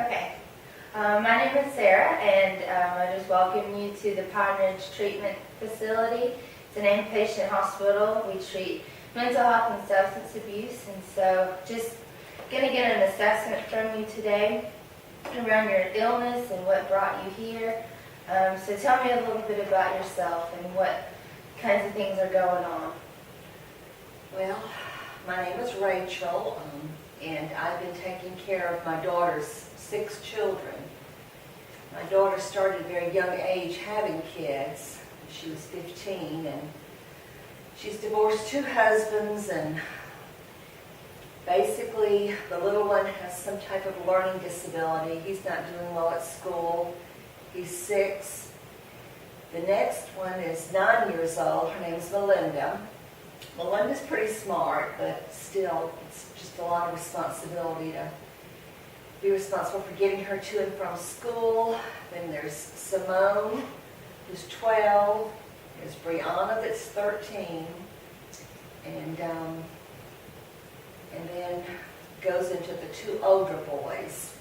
Okay. My name is Sarah, and I just welcome you to the Pine Ridge Treatment Facility. It's an inpatient hospital. We treat mental health and substance abuse, and so just going to get an assessment from you today around your illness and what brought you here. So tell me a little bit about yourself and what kinds of things are going on. Well, my name is Rachel, and I've been taking care of my daughter's 6 children. My daughter started at a very young age having kids. She was 15, and she's divorced 2 husbands, and basically the little one has some type of learning disability. He's not doing well at school. He's 6. The next one is 9 years old. Her name is Melinda. Melinda's pretty smart, but still, it's just a lot of responsibility to be responsible for getting her to and from school. Then there's Simone, who's 12. There's Brianna, that's 13. And then goes into the 2 older boys.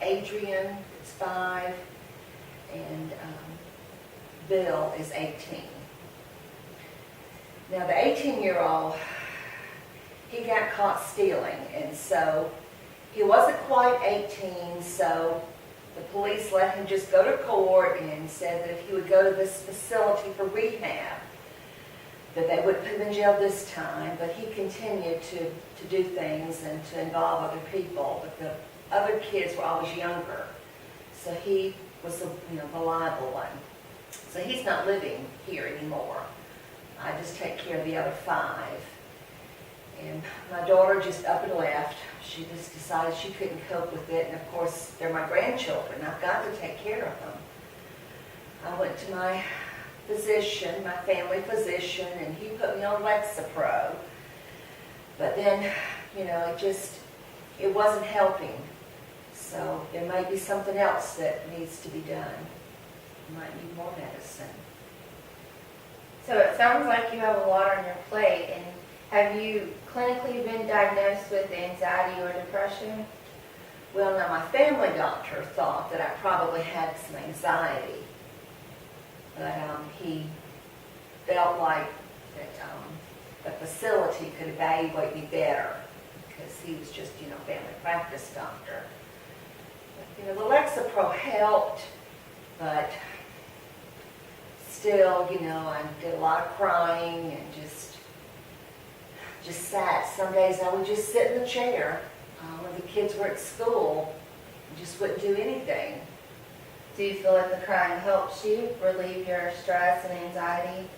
Adrian is 5, and Bill is 18. Now the 18-year-old, he got caught stealing, and so he wasn't quite 18, so the police let him just go to court and said that if he would go to this facility for rehab, that they wouldn't put him in jail this time, but he continued to do things and to involve other people. But the other kids were always younger, so he was the liable one. So he's not living here anymore. I just take care of the other 5. And my daughter just up and left. She just decided she couldn't cope with it. And of course, they're my grandchildren. I've got to take care of them. I went to my physician, my family physician, and he put me on Lexapro. But then, it wasn't helping. So there might be something else that needs to be done. You might need more medicine. So it sounds like you have a lot on your plate, and have you clinically been diagnosed with anxiety or depression? Well, now my family doctor thought that I probably had some anxiety, but he felt like that the facility could evaluate me better because he was just, family practice doctor. But, the Lexapro helped, but still, I did a lot of crying and just sat. Some days I would just sit in the chair when the kids were at school and just wouldn't do anything. Do you feel like the crying helps you relieve your stress and anxiety?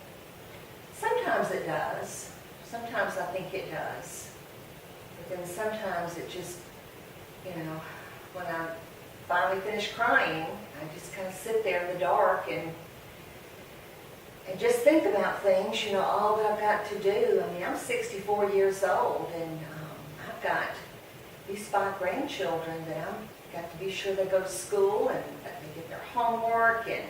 Sometimes it does. Sometimes I think it does. But then sometimes it just, when I finally finish crying, I just kind of sit there in the dark and just think about things, all that I've got to do. I mean, I'm 64 years old, and I've got these 5 grandchildren that I've got to be sure they go to school and that they get their homework, and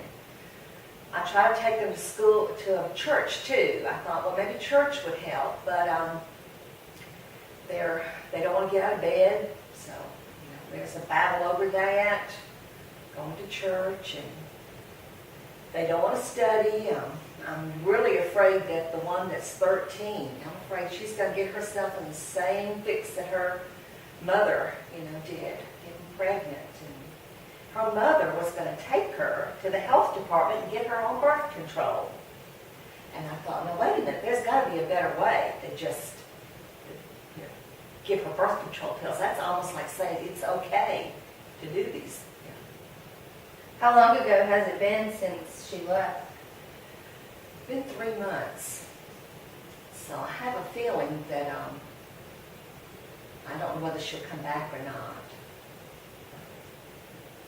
I try to take them to school, to a church too. I thought, well, maybe church would help, but they don't want to get out of bed, so there's a battle over that, going to church, and they don't want to study. I'm really afraid that the one that's 13, I'm afraid she's going to get herself in the same fix that her mother, did, getting pregnant. And her mother was going to take her to the health department and get her on birth control. And I thought, no, wait a minute, there's got to be a better way than just give her birth control pills. That's almost like saying it's okay to do these. How long ago has it been since she left? It's been 3 months. So I have a feeling that I don't know whether she'll come back or not.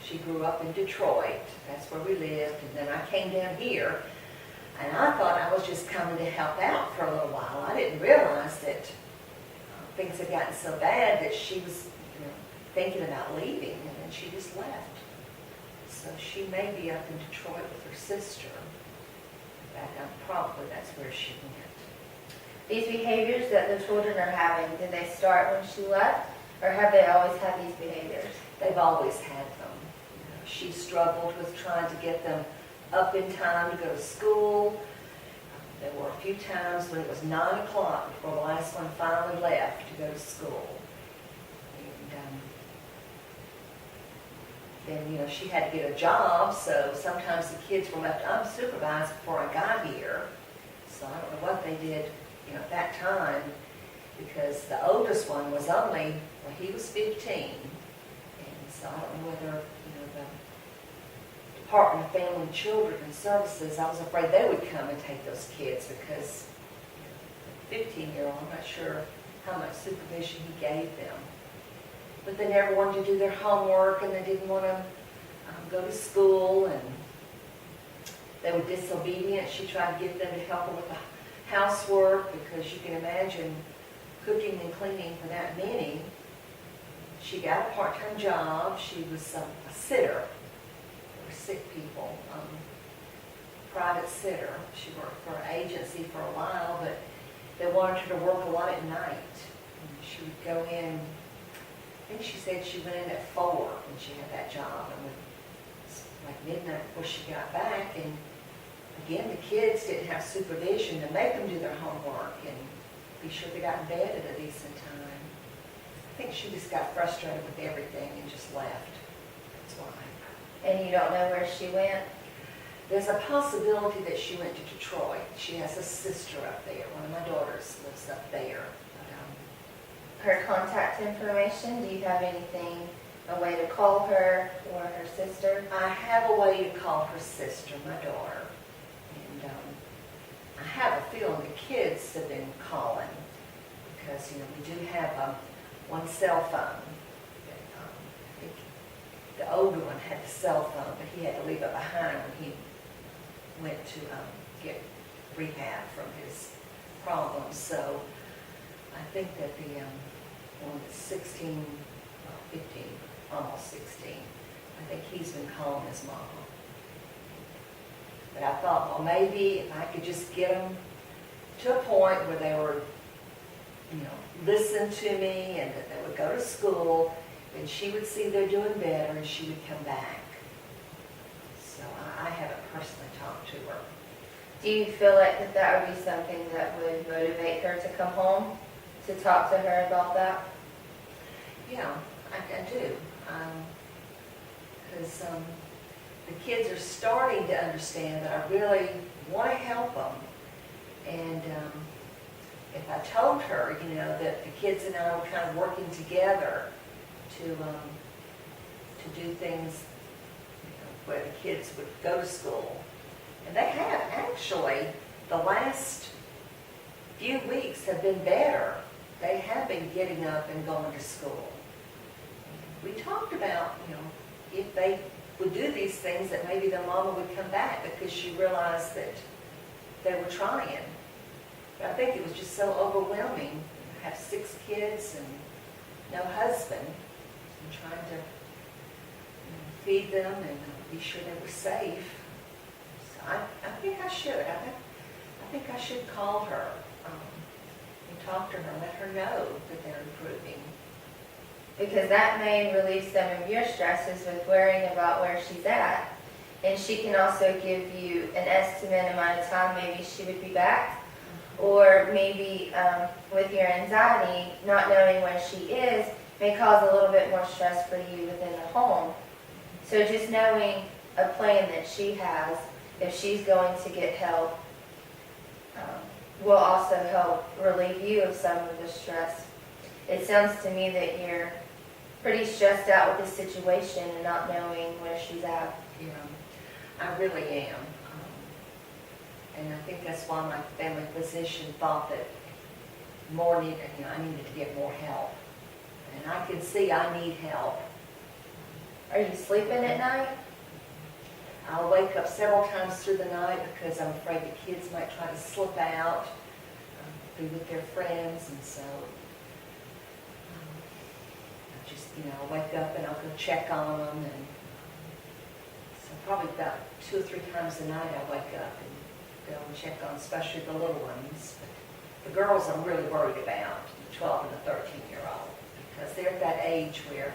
She grew up in Detroit. That's where we lived. And then I came down here, and I thought I was just coming to help out for a little while. I didn't realize that things had gotten so bad that she was thinking about leaving, and then she just left. So she may be up in Detroit with her sister. Probably that's where she went. These behaviors that the children are having, did they start when she left, or have they always had these behaviors? they've always had them. She struggled with trying to get them up in time to go to school. There were a few times when it was 9 o'clock before the last one finally left to go to school. And then, she had to get a job, so sometimes the kids were left unsupervised before I got here. So I don't know what they did, at that time, because the oldest one was only, he was 15. And so I don't know whether, the Department of Family and Children and Services, I was afraid they would come and take those kids because the 15-year-old, I'm not sure how much supervision he gave them. But they never wanted to do their homework, and they didn't want to go to school, and they were disobedient. She tried to get them to help her with the housework, because you can imagine cooking and cleaning for that many. She got a part-time job. She was a sitter for sick people, private sitter. She worked for an agency for a while, but they wanted her to work a lot at night. And she would go in, I think she said she went in at 4 when she had that job, and like midnight before she got back. And again, the kids didn't have supervision to make them do their homework and be sure they got in bed at a decent time. I think she just got frustrated with everything and just left. That's why. And you don't know where she went? There's a possibility that she went to Detroit. She has a sister up there. One of my daughters lives up there. Her contact information, do you have anything, a way to call her or her sister? I have a way to call her sister, my daughter. And I have a feeling the kids have been calling because, we do have one cell phone. I think the older one had the cell phone, but he had to leave it behind when he went to get rehab from his problems. So I think that the one that's 16, 15, almost 16, I think he's been calling his mom. But I thought, well, maybe if I could just get them to a point where they were, listen to me and that they would go to school, and she would see they're doing better and she would come back. So I haven't personally talked to her. Do you feel like that would be something that would motivate her to come home, to talk to her about that? Yeah, I do. Because the kids are starting to understand that I really want to help them. And if I told her, that the kids and I were kind of working together to do things where the kids would go to school. And they have actually, the last few weeks have been better. They have been getting up and going to school. We talked about, if they would do these things, that maybe their mama would come back because she realized that they were trying. But I think it was just so overwhelming. I have 6 kids and no husband, and trying to feed them and be sure they were safe. So I think I should. I think I should call her and talk to her and let her know that they're improving. Because that may relieve some of your stresses with worrying about where she's at. And she can also give you an estimate amount of time maybe she would be back. Or maybe with your anxiety, not knowing where she is may cause a little bit more stress for you within the home. So just knowing a plan that she has, if she's going to get help, will also help relieve you of some of the stress. It sounds to me that you're pretty stressed out with the situation and not knowing where she's at. Yeah, I really am. And I think that's why my family physician thought that I needed to get more help. And I can see I need help. Are you sleeping at night? I'll wake up several times through the night because I'm afraid the kids might try to slip out, be with their friends, and so I just, I'll wake up and I'll go check on them, and so probably about 2 or 3 times a night I wake up and go and check on, especially the little ones. But the girls I'm really worried about, the 12 and the 13-year-old, because they're at that age where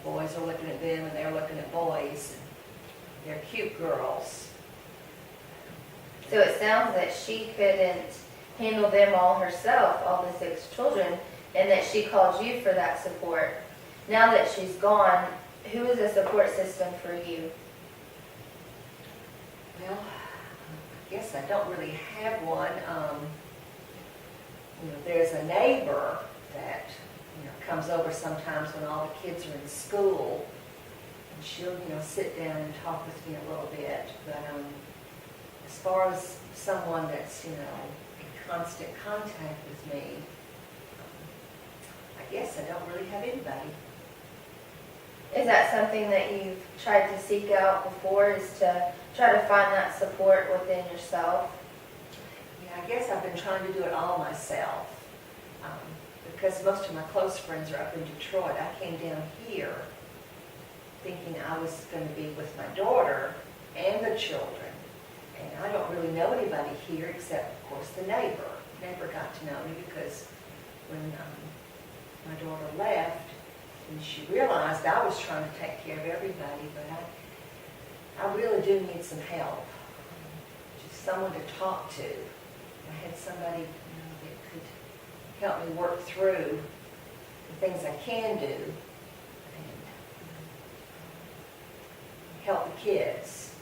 boys are looking at them and they're looking at boys. And they're cute girls. So it sounds that she couldn't handle them all herself, all the 6 children, and that she called you for that support. Now that she's gone, who is a support system for you? Well, I guess I don't really have one. There's a neighbor that comes over sometimes when all the kids are in school, and she'll sit down and talk with me a little bit. But as far as someone that's in constant contact with me, I guess I don't really have anybody. Is that something that you've tried to seek out before, is to try to find that support within yourself? Yeah, I guess I've been trying to do it all myself. Because most of my close friends are up in Detroit. I came down here thinking I was going to be with my daughter and the children. And I don't really know anybody here except, of course, the neighbor. The neighbor got to know me because when my daughter left, and she realized I was trying to take care of everybody, but I really do need some help. Just someone to talk to. I had somebody that could help me work through the things I can do and help the kids.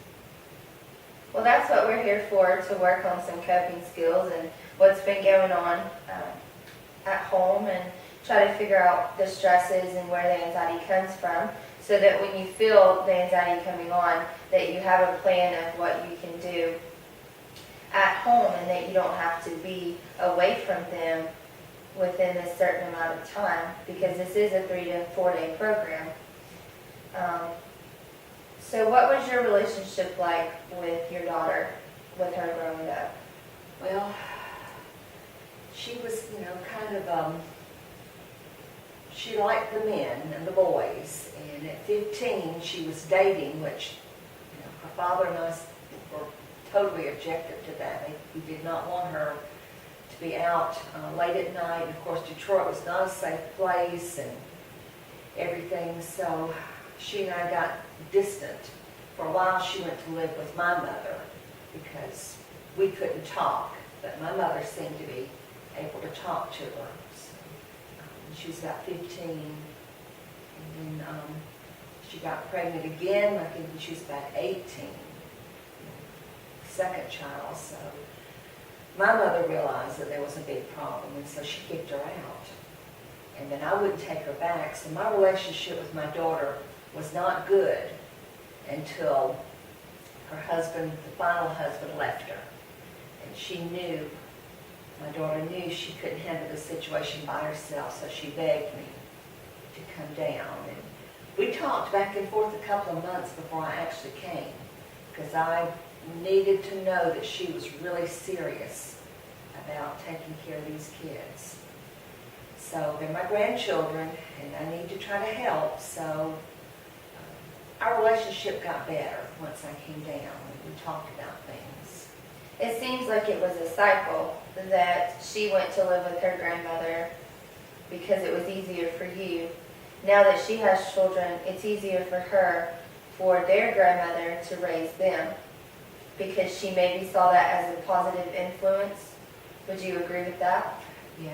Well, that's what we're here for, to work on some coping skills and what's been going on at home, and try to figure out the stresses and where the anxiety comes from, so that when you feel the anxiety coming on, that you have a plan of what you can do at home, and that you don't have to be away from them within a certain amount of time, because this is a 3 to 4 day program. So what was your relationship like with your daughter, with her growing up? Well, she was, kind of, she liked the men and the boys. And at 15, she was dating, which, her father and I were totally objective to that. We did not want her to be out late at night. And of course, Detroit was not a safe place and everything. So she and I got distant. For a while, she went to live with my mother because we couldn't talk, but my mother seemed to be able to talk to her. So, she was about 15, and then she got pregnant again, I think when she was about 18, second child. So my mother realized that there was a big problem, and so she kicked her out. And then I wouldn't take her back. So my relationship with my daughter was not good until her husband, the final husband, left her. And she knew, my daughter knew she couldn't handle the situation by herself, so she begged me to come down. And we talked back and forth a couple of months before I actually came, because I needed to know that she was really serious about taking care of these kids. So they're my grandchildren, and I need to try to help. So our relationship got better once I came down, and we talked about things. It seems like it was a cycle, that she went to live with her grandmother because it was easier for you. Now that she has children, it's easier for her, for their grandmother to raise them, because she maybe saw that as a positive influence. Would you agree with that? Yeah.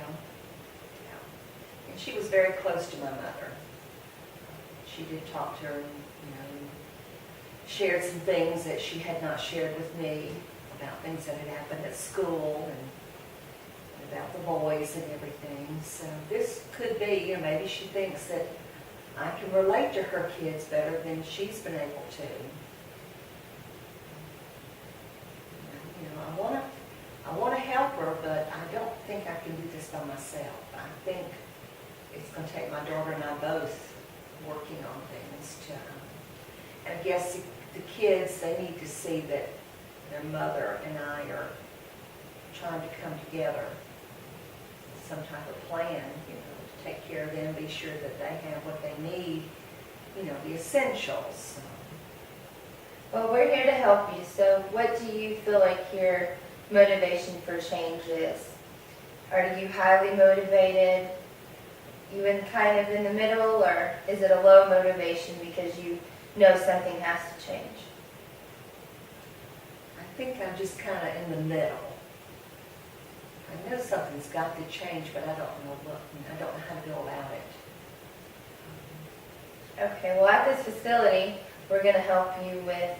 And she was very close to my mother. She did talk to her, and shared some things that she had not shared with me about things that had happened at school and about the boys and everything. So this could be, maybe she thinks that I can relate to her kids better than she's been able to. I want to help her, but I don't think I can do this by myself. I think it's going to take my daughter and I both working on things to, and I guess the kids, they need to see that their mother and I are trying to come together with some type of plan, to take care of them, be sure that they have what they need, the essentials. Well, we're here to help you. So what do you feel like your motivation for change is? Are you highly motivated? even kind of in the middle, or is it a low motivation because you know something has to change? I think I'm just kind of in the middle. I know something's got to change, but I don't know what, I don't know how to go about it. Okay, well at this facility, we're going to help you with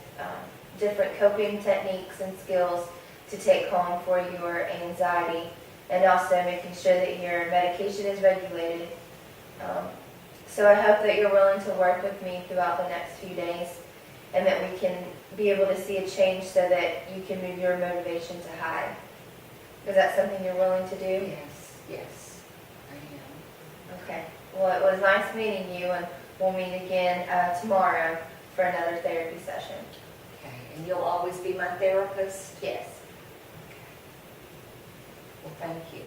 different coping techniques and skills to take home for your anxiety, and also making sure that your medication is regulated. So I hope that you're willing to work with me throughout the next few days, and that we can be able to see a change so that you can move your motivation to high. Is that something you're willing to do? Yes, I am. Okay. Well, it was nice meeting you, and we'll meet again tomorrow for another therapy session. Okay, and you'll always be my therapist? Yes. Well, thank you.